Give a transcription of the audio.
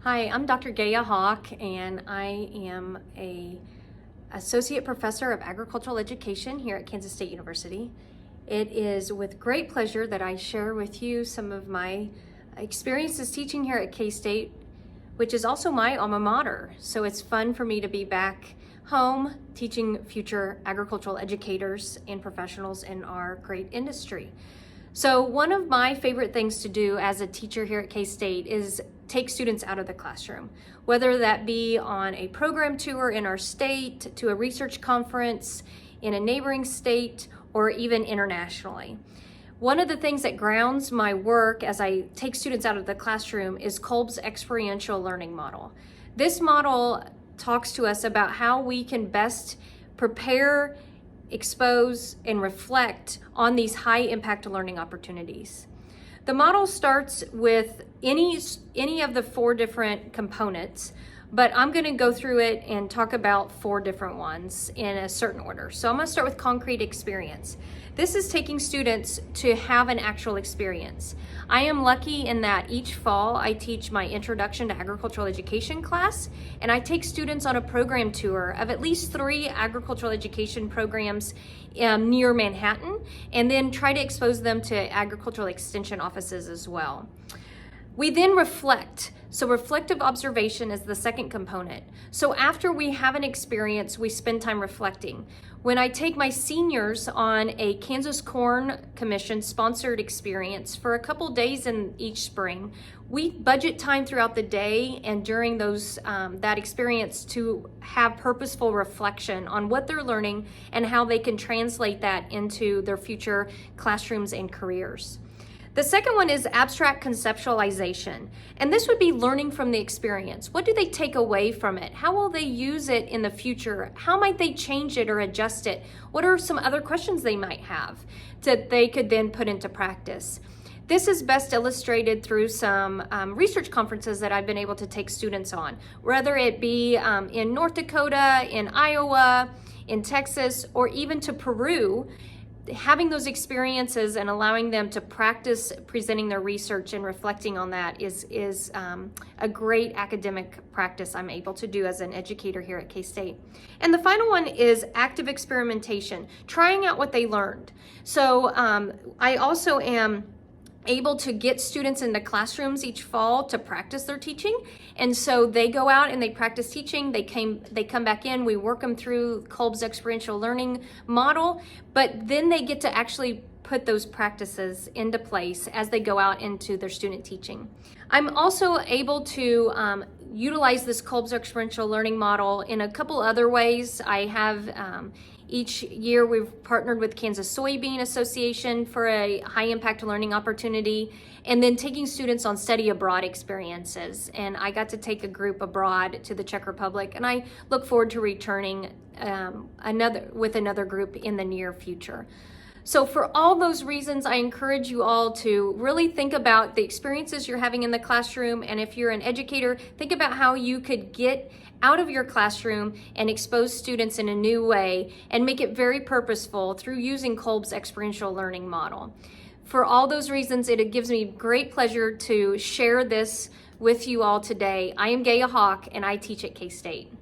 Hi, I'm Dr. Gaea Hock, and I am an Associate Professor of Agricultural Education here at Kansas State University. It is with great pleasure that I share with you some of my experiences teaching here at K-State, which is also my alma mater. So it's fun for me to be back home teaching future agricultural educators and professionals in our great industry. So one of my favorite things to do as a teacher here at K-State is take students out of the classroom, whether that be on a program tour in our state, to a research conference in a neighboring state, or even internationally. One of the things that grounds my work as I take students out of the classroom is Kolb's experiential learning model. This model talks to us about how we can best prepare, expose, and reflect on these high impact learning opportunities. The model starts with any of the four different components, but I'm going to go through it and talk about four different ones in a certain order. So I'm going to start with concrete experience. This is taking students to have an actual experience. I am lucky in that each fall I teach my Introduction to Agricultural Education class, and I take students on a program tour of at least 3 agricultural education programs near Manhattan, and then try to expose them to agricultural extension offices as well. We then reflect. So reflective observation is the second component. So after we have an experience, we spend time reflecting. When I take my seniors on a Kansas Corn Commission sponsored experience for a couple days in each spring, we budget time throughout the day and during that experience to have purposeful reflection on what they're learning and how they can translate that into their future classrooms and careers. The second one is abstract conceptualization, and this would be learning from the experience. What do they take away from it? How will they use it in the future? How might they change it or adjust it? What are some other questions they might have that they could then put into practice? This is best illustrated through some research conferences that I've been able to take students on, whether it be in North Dakota, in Iowa, in Texas, or even to Peru. Having those experiences and allowing them to practice presenting their research and reflecting on that is a great academic practice I'm able to do as an educator here at K-State. And the final one is active experimentation, trying out what they learned. So I also am able to get students into classrooms each fall to practice their teaching, and so they go out and they practice teaching. They come back in, we work them through Kolb's experiential learning model, but then they get to actually put those practices into place as they go out into their student teaching. I'm also able to utilize this Kolb's experiential learning model in a couple other ways. I have each year we've partnered with Kansas Soybean Association for a high impact learning opportunity, and then taking students on study abroad experiences. And I got to take a group abroad to the Czech Republic, and I look forward to returning with another group in the near future. So for all those reasons, I encourage you all to really think about the experiences you're having in the classroom, and if you're an educator, think about how you could get out of your classroom and expose students in a new way and make it very purposeful through using Kolb's experiential learning model. For all those reasons, it gives me great pleasure to share this with you all today. I am Gaea Hock, and I teach at K-State.